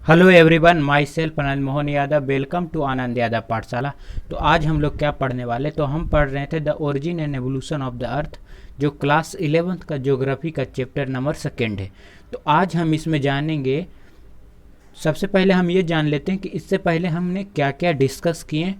Hello everyone, myself Anand Mohan Yadav. Welcome to Anand Yadav Pathshala. तो आज हम लोग क्या पढ़ने वाले, तो हम पढ़ रहे थे the origin and evolution of the earth, जो क्लास 11th का ज्योग्राफी का चैप्टर नंबर 2 है। तो आज हम इसमें जानेंगे, सबसे पहले हम ये जान लेते हैं कि इससे पहले हमने क्या क्या डिस्कस किए।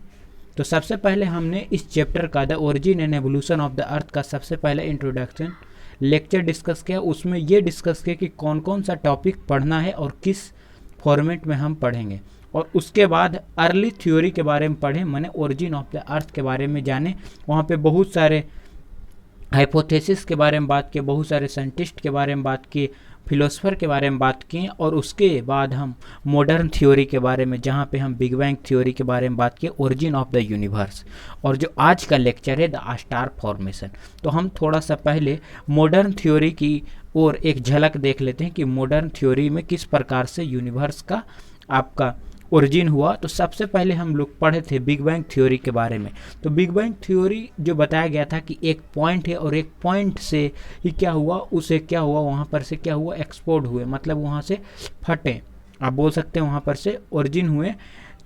तो सबसे पहले हमने इस चैप्टर का the origin and evolution of the earth का सबसे पहले इंट्रोडक्शन लेक्चर डिस्कस किया। उसमें ये डिस्कस किया कि कौन कौन सा टॉपिक पढ़ना है और किस फॉर्मेट में हम पढ़ेंगे। और उसके बाद अर्ली थ्योरी के बारे में पढ़े, मैंने ओरिजिन ऑफ द अर्थ के बारे में जाने। वहाँ पे बहुत सारे हाइपोथेसिस के बारे में बात किए, बहुत सारे साइंटिस्ट के बारे में बात की, फिलोसफर के बारे में बात की। और उसके बाद हम मॉडर्न थ्योरी के बारे में, जहाँ पे हम बिग बैंग थ्योरी के बारे में बात किए, ओरिजिन ऑफ द यूनिवर्स। और जो आज का लेक्चर है द स्टार फॉर्मेशन। तो हम थोड़ा सा पहले मॉडर्न थ्योरी की और एक झलक देख लेते हैं कि मॉडर्न थ्योरी में किस प्रकार से यूनिवर्स का आपका ओरिजिन हुआ। तो सबसे पहले हम लोग पढ़े थे बिग बैंग थ्योरी के बारे में। तो बिग बैंग थ्योरी जो बताया गया था कि एक पॉइंट है और एक पॉइंट से ही क्या हुआ, उसे क्या हुआ, वहाँ पर से क्या हुआ, एक्सप्लोड हुए, मतलब वहाँ से फटे, आप बोल सकते हैं, वहाँ पर से ओरिजिन हुए।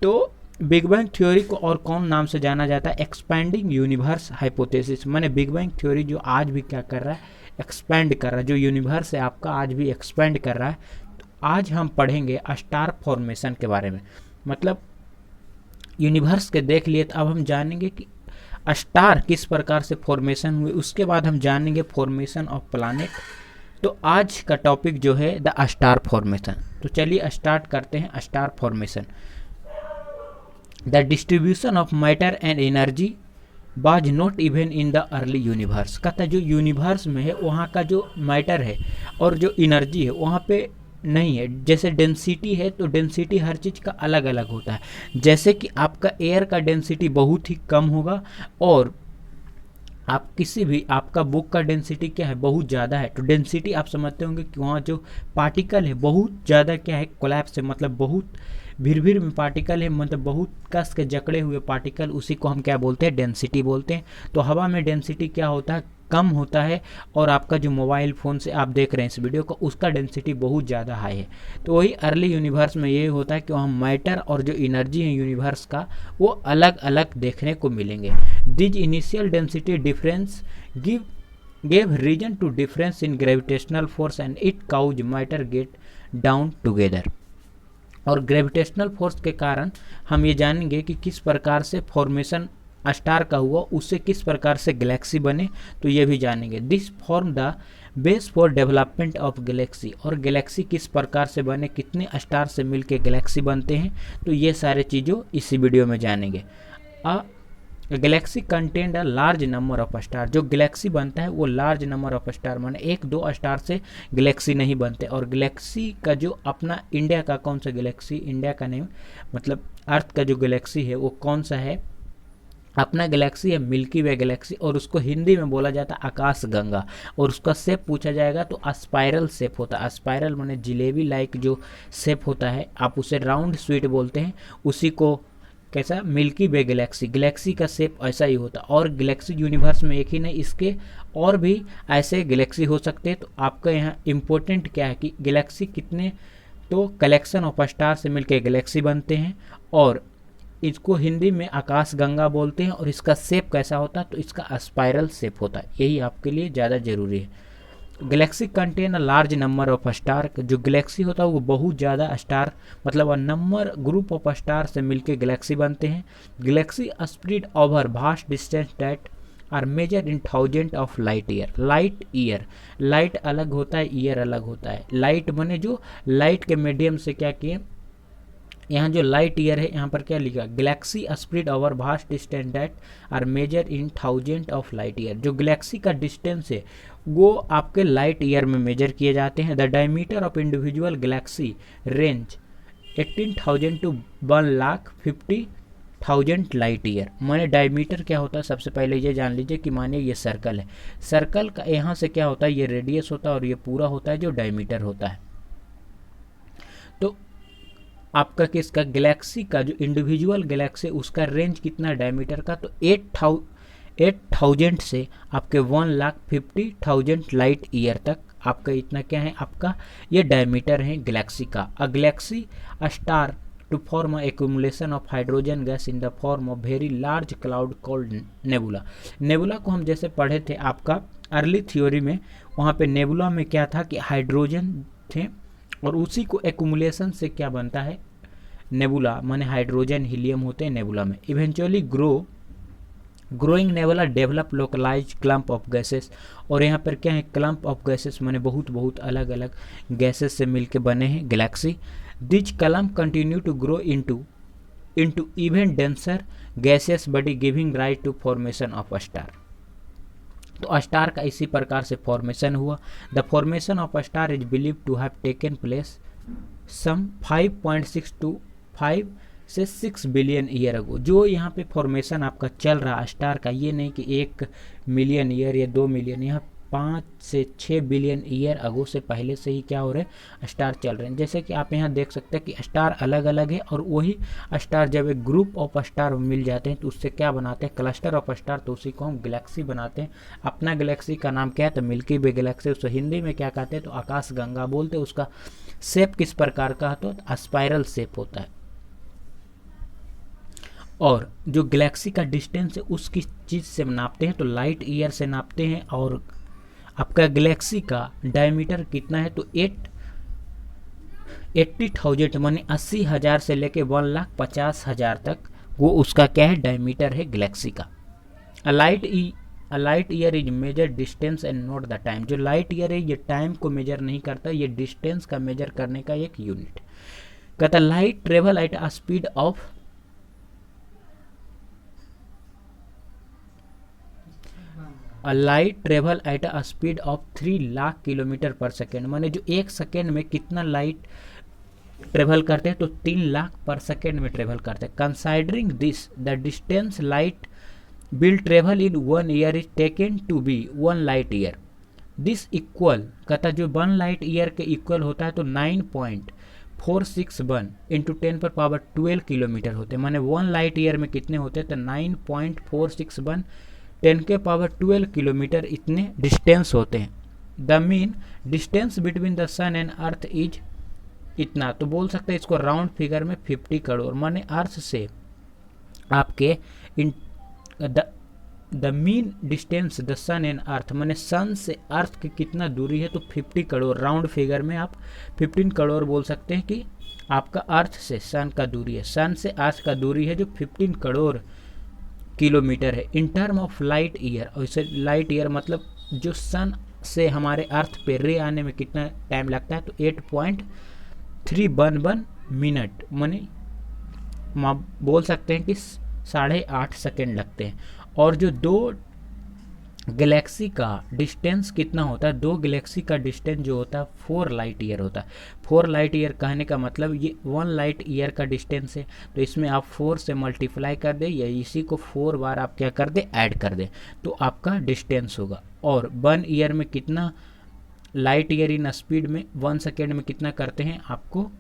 तो बिग बैंग थ्योरी को और कौन नाम से जाना जाता है, एक्सपैंडिंग यूनिवर्स हाइपोथेसिस। मैंने बिग बैंग थ्योरी जो आज भी क्या कर रहा है, एक्सपैंड कर रहा है, जो यूनिवर्स है आपका आज भी एक्सपैंड कर रहा है। आज हम पढ़ेंगे स्टार फॉर्मेशन के बारे में। मतलब यूनिवर्स के देख लिए, तो अब हम जानेंगे कि स्टार किस प्रकार से फॉर्मेशन हुए। उसके बाद हम जानेंगे फॉर्मेशन ऑफ प्लैनेट। तो आज का टॉपिक जो है द स्टार फॉर्मेशन। तो चलिए स्टार्ट करते हैं star formation. The distribution of matter and energy was not even in the early universe. कहता है जो यूनिवर्स में है वहाँ का जो मैटर है और जो एनर्जी है वहाँ पे नहीं है। जैसे डेंसिटी है, तो डेंसिटी हर चीज़ का अलग अलग होता है। जैसे कि आपका एयर का डेंसिटी बहुत ही कम होगा, और आप किसी भी, आपका बुक का डेंसिटी क्या है, बहुत ज़्यादा है। तो डेंसिटी आप समझते होंगे कि वहाँ जो पार्टिकल है बहुत ज़्यादा क्या है, कोलैप्स है, मतलब बहुत भीड़ में पार्टिकल है, मतलब बहुत कस के जकड़े हुए पार्टिकल, उसी को हम क्या बोलते हैं, डेंसिटी बोलते हैं। तो हवा में डेंसिटी क्या होता है, कम होता है। और आपका जो मोबाइल फ़ोन से आप देख रहे हैं इस वीडियो को, उसका डेंसिटी बहुत ज़्यादा हाई है। तो वही अर्ली यूनिवर्स में ये होता है कि वहाँ मैटर और जो एनर्जी है यूनिवर्स का, वो अलग अलग देखने को मिलेंगे। These initial density difference gave reason to difference in gravitational force and it caused matter get down together। और ग्रेविटेशनल फोर्स के कारण हम ये जानेंगे कि किस प्रकार से फॉर्मेशन स्टार का हुआ, उससे किस प्रकार से गैलेक्सी बने, तो ये भी जानेंगे। This form the base for development of Galaxy. और गैलेक्सी किस प्रकार से बने, कितने स्टार से मिलके गैलेक्सी बनते हैं, तो ये सारे चीज़ों इसी वीडियो में जानेंगे। Galaxy content a large number of star. जो गैलेक्सी बनता है वो लार्ज नंबर ऑफ स्टार, माने एक दो स्टार से गैलेक्सी नहीं बनते। और गैलेक्सी का जो अपना इंडिया का कौन सा गैलेक्सी, इंडिया का नहीं, मतलब अर्थ का जो गैलेक्सी है वो कौन सा है, अपना गैलेक्सी है मिल्की वे गैलेक्सी। और उसको हिंदी में बोला जाता है आकाश गंगा। और उसका शेप पूछा जाएगा तो स्पाइरल शेप होता है। स्पाइरल माने जिलेबी लाइक जो शेप होता है, आप उसे राउंड स्वीट बोलते हैं, उसी को कैसा, मिल्की वे गैलेक्सी। गैलेक्सी का शेप ऐसा ही होता है। और गैलेक्सी यूनिवर्स में एक ही नहीं, इसके और भी ऐसे गैलेक्सी हो सकते हैं। तो आपका यहाँ इम्पोर्टेंट क्या है कि गैलेक्सी कितने, तो कलेक्शन ऑफ स्टार से मिलकर गैलेक्सी बनते हैं। और इसको हिंदी में आकाश गंगा बोलते हैं। और इसका शेप कैसा होता है, तो इसका स्पाइरल शेप होता है। यही आपके लिए ज़्यादा जरूरी है। Galaxy contain a large number of star. जो गैलेक्सी होता है वो बहुत ज़्यादा स्टार, मतलब नंबर ग्रुप ऑफ स्टार से मिलकर गैलेक्सी बनते हैं। Galaxy spread over vast distance that are measure in thousand of light year. Light year, light अलग होता है, ईयर अलग होता है। लाइट बने जो लाइट के मीडियम से क्या किए, यहाँ जो लाइट ईयर है, यहाँ पर क्या लिखा, galaxy spread over vast distance that are measure in thousand of light year. जो गैलेक्सी का डिस्टेंस है वो आपके लाइट ईयर में मेजर किए जाते हैं। The diameter of individual galaxy range 18,000 to 1,50,000 light year. माने डायमीटर क्या होता है, सबसे पहले ये जान लीजिए कि माने ये सर्कल है, सर्कल का यहाँ से क्या होता है, ये रेडियस होता है, और ये पूरा होता है जो डायमीटर होता है। तो आपका किसका, गैलेक्सी का जो इंडिविजुअल गैलेक्सी, उसका रेंज कितना डायमीटर का, तो 8,000 से आपके 1,50,000 लाइट ईयर तक आपका इतना क्या है, आपका ये डायमीटर है गैलेक्सी का। A galaxy a star to form accumulation of hydrogen gas in the form of very large cloud called nebula. Nebula को हम जैसे पढ़े थे आपका अर्ली थ्योरी में, वहाँ पे नेबुला में क्या था कि हाइड्रोजन थे और उसी को एक्यूमुलेशन से क्या बनता है, नेबुला माने हाइड्रोजन हीलियम होते हैं नेबुला में। Eventually growing nebula develop localise clump of gases, और यहाँ पर क्या है, क्लम्प ऑफ गैसेस माने बहुत बहुत अलग अलग गैसेस से मिलके बने हैं galaxy. This clump continue to grow into even denser gases body giving right to formation of a star. तो स्टार का इसी प्रकार से फॉर्मेशन हुआ। The formation of a star is believe to have taken place some 5.6 to 5 से 6 billion year ago. जो यहाँ पे फॉर्मेशन आपका चल रहा स्टार का, ये नहीं कि 1 मिलियन ईयर या 2 मिलियन, यहाँ 5 से 6 बिलियन ईयर अगो से पहले से ही क्या हो रहे हैं, स्टार चल रहे हैं। जैसे कि आप यहाँ देख सकते हैं कि स्टार अलग अलग है, और वही स्टार जब एक ग्रुप ऑफ स्टार मिल जाते हैं तो उससे क्या बनाते हैं, क्लस्टर ऑफ स्टार, तो उसी को हम गैलेक्सी बनाते हैं। अपना गैलेक्सी का नाम क्या है, तो मिल्की वे गैलेक्सी। उसको हिंदी में क्या कहते हैं, तो आकाश गंगा बोलते हैं। उसका शेप किस प्रकार का, तो स्पाइरल शेप होता है। और जो गैलेक्सी का डिस्टेंस है उस किस चीज़ से नापते हैं, तो लाइट ईयर से नापते हैं। और आपका गैलेक्सी का डायमीटर कितना है, तो 80,000 माने 80,000 से लेके 1,50,000 तक वो उसका क्या है, डायमीटर है गैलेक्सी का। A light year is major distance and not the time. जो लाइट ईयर है ये टाइम को मेजर नहीं करता, ये डिस्टेंस का मेजर करने का एक यूनिट। कहता light travel at a speed of light travel at a speed of 3 lakh kilometre पर सेकेंड। माने जो 1 सेकेंड में कितना लाइट ट्रेवल करते हैं, तो 3 लाख पर सेकेंड में ट्रेवल करते हैं। Considering this the distance light will travel in 1 year is taken to be 1 light year. This equal कहता जो 1 लाइट ईयर के इक्वल होता है, तो 9.461 इंटू 10⁻12 किलोमीटर होते हैं। माने 1 लाइट ईयर में कितने होते हैं, तो 9.461 10⁻12 किलोमीटर इतने डिस्टेंस होते हैं। The mean distance between the sun and earth is इतना, तो बोल सकते हैं इसको राउंड फिगर में 50 करोड़। माने अर्थ से आपके the mean distance the sun and earth, माने सन से अर्थ की कितना दूरी है, तो 50 करोड़। राउंड फिगर में आप 15 करोड़ बोल सकते हैं कि आपका अर्थ से सन का दूरी है। सन से अर्थ का दूरी है जो 15 करोड़ किलोमीटर है। In term of light year, और इसे लाइट ईयर मतलब जो सन से हमारे अर्थ पे रे आने में कितना टाइम लगता है, तो 8.311 मिनट, माने बोल सकते हैं कि 8.5 सेकेंड लगते हैं। और जो 2 गैलेक्सी का डिस्टेंस कितना होता है, 2 गैलेक्सी का डिस्टेंस जो होता है 4 लाइट ईयर होता है। 4 लाइट ईयर कहने का मतलब ये 1 लाइट ईयर का डिस्टेंस है, तो इसमें आप 4 से मल्टीप्लाई कर दें या इसी को 4 बार आप क्या कर दें, ऐड कर दें, तो आपका डिस्टेंस होगा। और 1 ईयर में कितना लाइट ईयर इन स्पीड में 1 सेकेंड में कितना करते हैं, आपको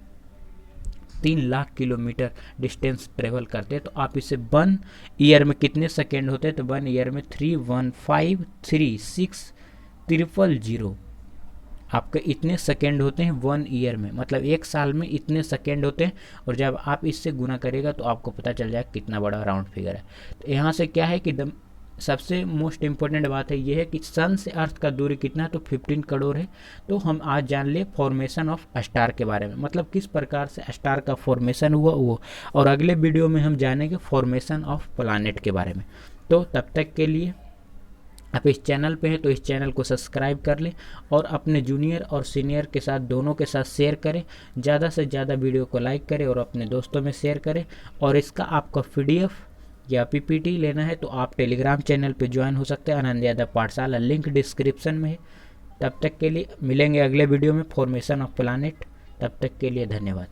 3 लाख किलोमीटर डिस्टेंस ट्रेवल करते हैं। तो आप इसे 1 ईयर में कितने सेकेंड होते हैं, तो 1 ईयर में 3153600 आपके इतने सेकेंड होते हैं 1 ईयर में, मतलब 1 साल में इतने सेकेंड होते हैं। और जब आप इससे गुना करेगा तो आपको पता चल जाएगा कितना बड़ा राउंड फिगर है। तो यहाँ से क्या है कि सबसे मोस्ट इम्पोर्टेंट बात है ये है कि सन से अर्थ का दूरी कितना है, तो 15 करोड़ है। तो हम आज जान ले फॉर्मेशन ऑफ स्टार के बारे में, मतलब किस प्रकार से स्टार का फॉर्मेशन हुआ वो, और अगले वीडियो में हम जानेंगे फॉर्मेशन ऑफ प्लानेट के बारे में। तो तब तक के लिए आप इस चैनल पे हैं तो इस चैनल को सब्सक्राइब कर लें और अपने जूनियर और सीनियर के साथ दोनों के साथ शेयर करें। ज़्यादा से ज़्यादा वीडियो को लाइक करें और अपने दोस्तों में शेयर करें। और इसका आपका PDF या PPT लेना है तो आप टेलीग्राम चैनल पे ज्वाइन हो सकते हैं, आनंद यादव पाठशाला, लिंक डिस्क्रिप्शन में है। तब तक के लिए मिलेंगे अगले वीडियो में फॉर्मेशन ऑफ प्लानेट। तब तक के लिए धन्यवाद।